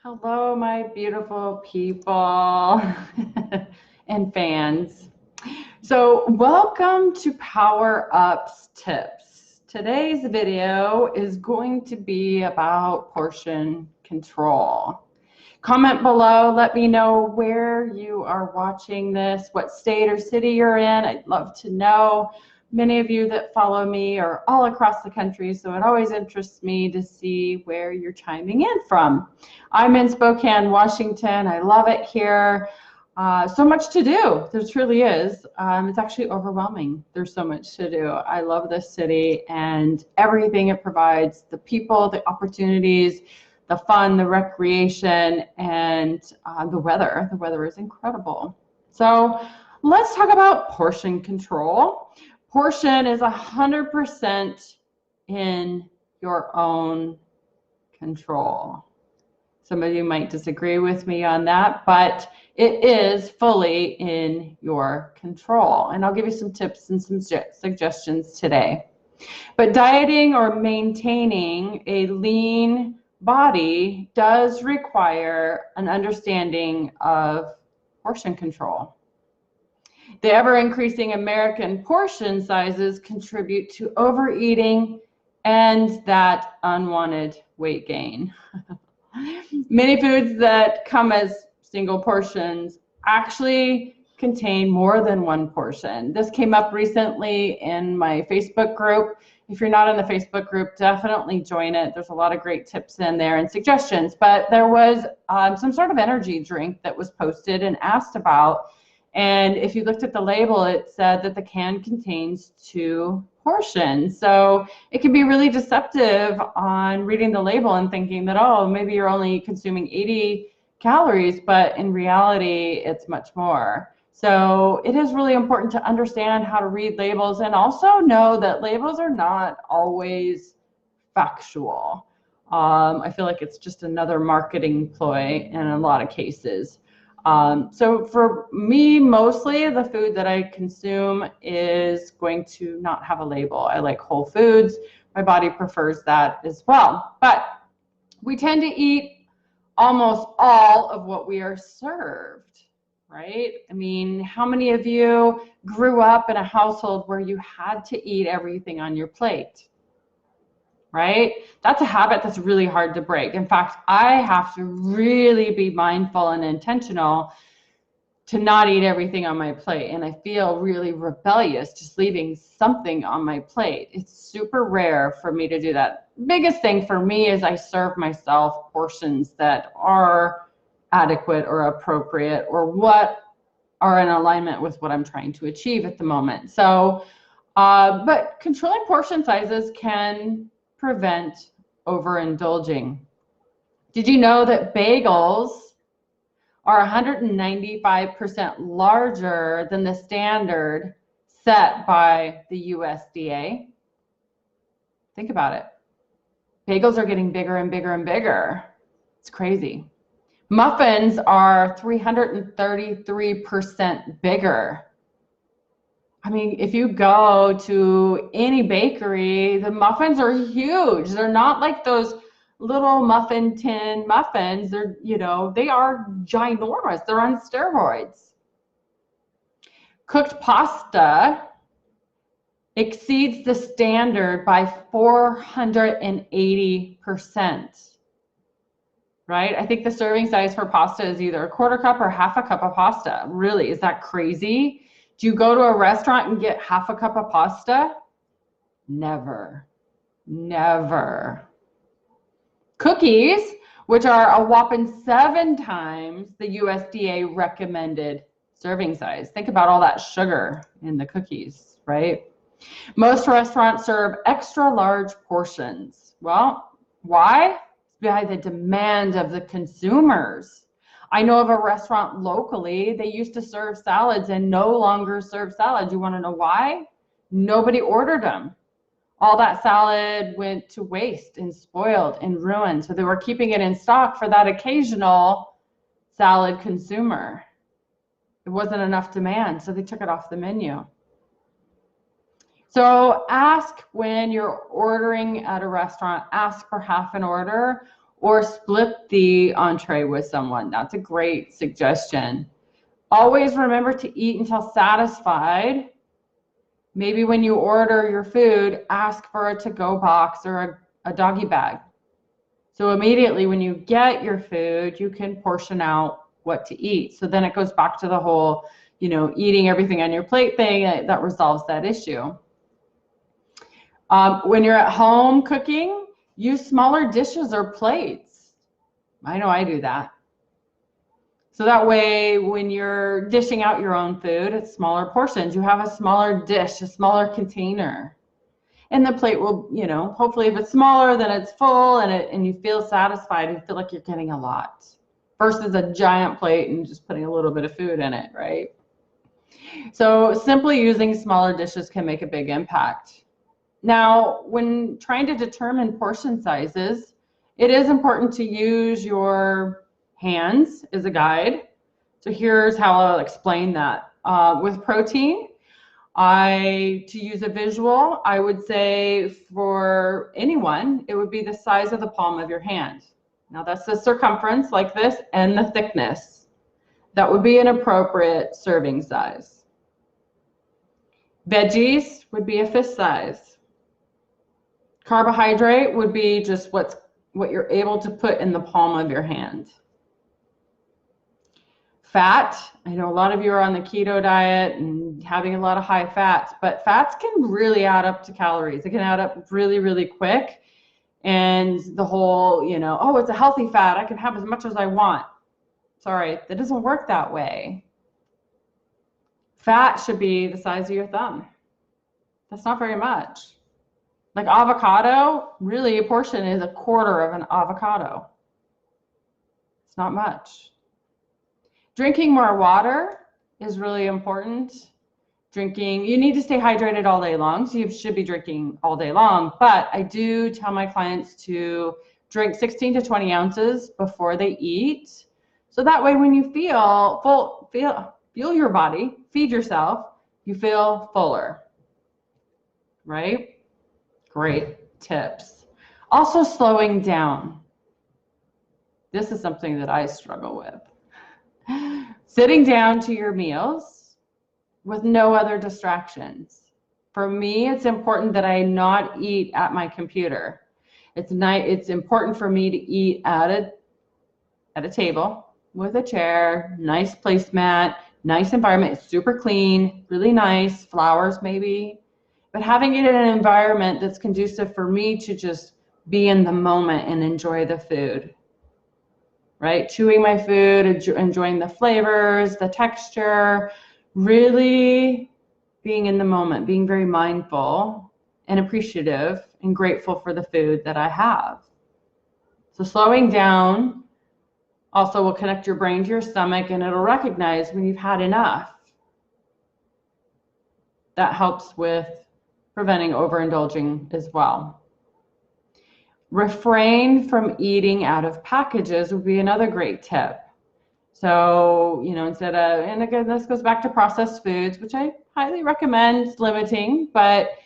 Hello, my beautiful people and fans. So welcome to Power Ups Tips. Today's video is going to be about portion control. Comment below, let me know where you are watching this, what state or city you're in. I'd love to know. Many of you that follow me are all across the country, so it always interests me to see where you're chiming in from. I'm in Spokane, Washington. I love it here. So much to do. There truly is. It's actually overwhelming. There's so much to do. I love this city and everything it provides, the people, the opportunities, the fun, the recreation, and the weather. The weather is incredible. So let's talk about portion control. Portion is 100% in your own control. Some of you might disagree with me on that, but it is fully in your control. And I'll give you some tips and some suggestions today. But dieting or maintaining a lean body does require an understanding of portion control. The ever-increasing American portion sizes contribute to overeating and that unwanted weight gain. Many foods that come as single portions actually contain more than one portion. This came up recently in my Facebook group. If you're not in the Facebook group, definitely join it. There's a lot of great tips in there and suggestions, but there was some sort of energy drink that was posted and asked about. And if you looked at the label, it said that the can contains 2 portions. So it can be really deceptive on reading the label and thinking that, oh, maybe you're only consuming 80 calories, but in reality, it's much more. So it is really important to understand how to read labels and also know that labels are not always factual. I feel like it's just another marketing ploy in a lot of cases. So for me, mostly the food that I consume is going to not have a label. I like whole foods. My body prefers that as well. But we tend to eat almost all of what we are served, right? I mean, how many of you grew up in a household where you had to eat everything on your plate? Right? That's a habit that's really hard to break. In fact, I have to really be mindful and intentional to not eat everything on my plate. And I feel really rebellious just leaving something on my plate. It's super rare for me to do that. Biggest thing for me is I serve myself portions that are adequate or appropriate or what are in alignment with what I'm trying to achieve at the moment. So, but controlling portion sizes can prevent overindulging. Did you know that bagels are 195% larger than the standard set by the USDA? Think about it. Bagels are getting bigger and bigger and bigger. It's crazy. Muffins are 333% bigger. I mean, if you go to any bakery, the muffins are huge. They're not like those little muffin tin muffins. They're, you know, they are ginormous. They're on steroids. Cooked pasta exceeds the standard by 480%. Right? I think the serving size for pasta is either a quarter cup or half a cup of pasta. Really, is that crazy? Do you go to a restaurant and get half a cup of pasta? Never. Never. Cookies, which are a whopping 7 times the USDA recommended serving size. Think about all that sugar in the cookies, right? Most restaurants serve extra large portions. Well, why? It's by the demand of the consumers. I know of a restaurant locally, they used to serve salads and no longer serve salads. You want to know why? Nobody ordered them. All that salad went to waste and spoiled and ruined. So they were keeping it in stock for that occasional salad consumer. It wasn't enough demand, so they took it off the menu. So ask when you're ordering at a restaurant, ask for half an order or split the entree with someone. That's a great suggestion. Always remember to eat until satisfied. Maybe when you order your food, ask for a to-go box or a doggy bag. So immediately when you get your food, you can portion out what to eat. So then it goes back to the whole, eating everything on your plate thing that resolves that issue. When you're at home cooking, use smaller dishes or plates. I know I do that. So that way, when you're dishing out your own food, it's smaller portions. You have a smaller dish, a smaller container. And the plate will, hopefully if it's smaller, then it's full and you feel satisfied and feel like you're getting a lot versus a giant plate and just putting a little bit of food in it, right? So simply using smaller dishes can make a big impact. Now, when trying to determine portion sizes, it is important to use your hands as a guide. So here's how I'll explain that. With protein, to use a visual, I would say for anyone, it would be the size of the palm of your hand. Now that's the circumference like this and the thickness. That would be an appropriate serving size. Veggies would be a fist size. Carbohydrate would be just what you're able to put in the palm of your hand. Fat, I know a lot of you are on the keto diet and having a lot of high fats, but fats can really add up to calories. It can add up really, really quick. And the whole, oh, it's a healthy fat, I can have as much as I want. Sorry, that doesn't work that way. Fat should be the size of your thumb. That's not very much. Like avocado, really a portion is a quarter of an avocado. It's not much. Drinking more water is really important. You need to stay hydrated all day long, so you should be drinking all day long. But I do tell my clients to drink 16 to 20 ounces before they eat. So that way when you feel full, fuel your body, feed yourself, you feel fuller, right? Great tips. Also slowing down. This is something that I struggle with. Sitting down to your meals with no other distractions. For me, it's important that I not eat at my computer. It's important for me to eat at a table with a chair, nice placemat, nice environment, it's super clean, really nice, flowers maybe, but having it in an environment that's conducive for me to just be in the moment and enjoy the food. Right? Chewing my food, enjoying the flavors, the texture, really being in the moment, being very mindful and appreciative and grateful for the food that I have. So slowing down also will connect your brain to your stomach and it'll recognize when you've had enough. That helps with preventing overindulging as well. Refrain from eating out of packages would be another great tip. So, instead of, and again, this goes back to processed foods, which I highly recommend limiting, but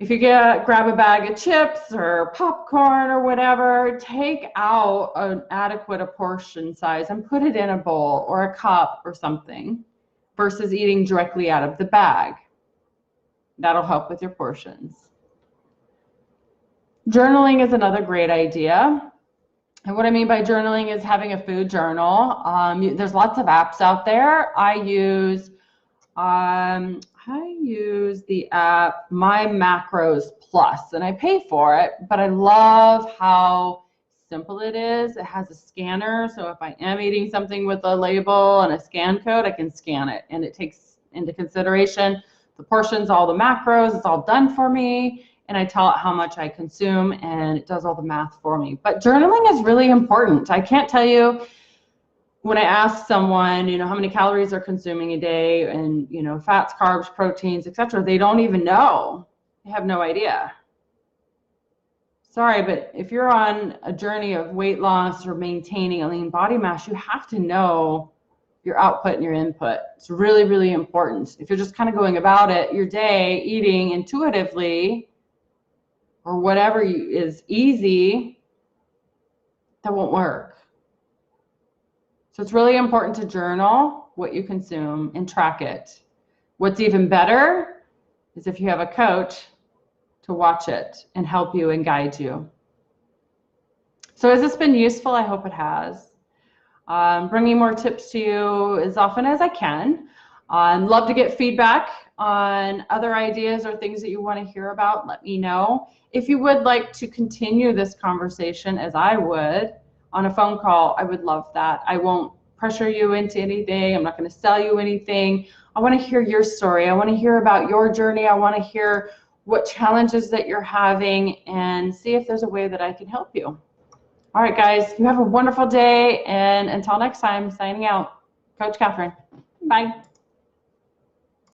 if you grab a bag of chips or popcorn or whatever, take out an adequate portion size and put it in a bowl or a cup or something versus eating directly out of the bag. That'll help with your portions. Journaling is another great idea. And what I mean by journaling is having a food journal. There's lots of apps out there. I use the app My Macros Plus, and I pay for it, but I love how simple it is. It has a scanner, so if I am eating something with a label and a scan code, I can scan it, and it takes into consideration the portions, all the macros. It's all done for me. And I tell it how much I consume, and it does all the math for me. But journaling is really important. I can't tell you, when I ask someone, how many calories they're consuming a day and, fats, carbs, proteins, etc., they don't even know. They have no idea. Sorry, but if you're on a journey of weight loss or maintaining a lean body mass, you have to know your output and your input. It's really, really important. If you're just kind of going about it your day, eating intuitively, or whatever is easy, that won't work. So it's really important to journal what you consume and track it. What's even better is if you have a coach to watch it and help you and guide you. So has this been useful? I hope it has. Bringing more tips to you as often as I can. Love to get feedback on other ideas or things that you want to hear about. Let me know. If you would like to continue this conversation, as I would, on a phone call, I would love that. I won't pressure you into anything. I'm not going to sell you anything. I want to hear your story. I want to hear about your journey. I want to hear what challenges that you're having and see if there's a way that I can help you. All right, guys, you have a wonderful day. And until next time, signing out, Coach Catherine. Bye.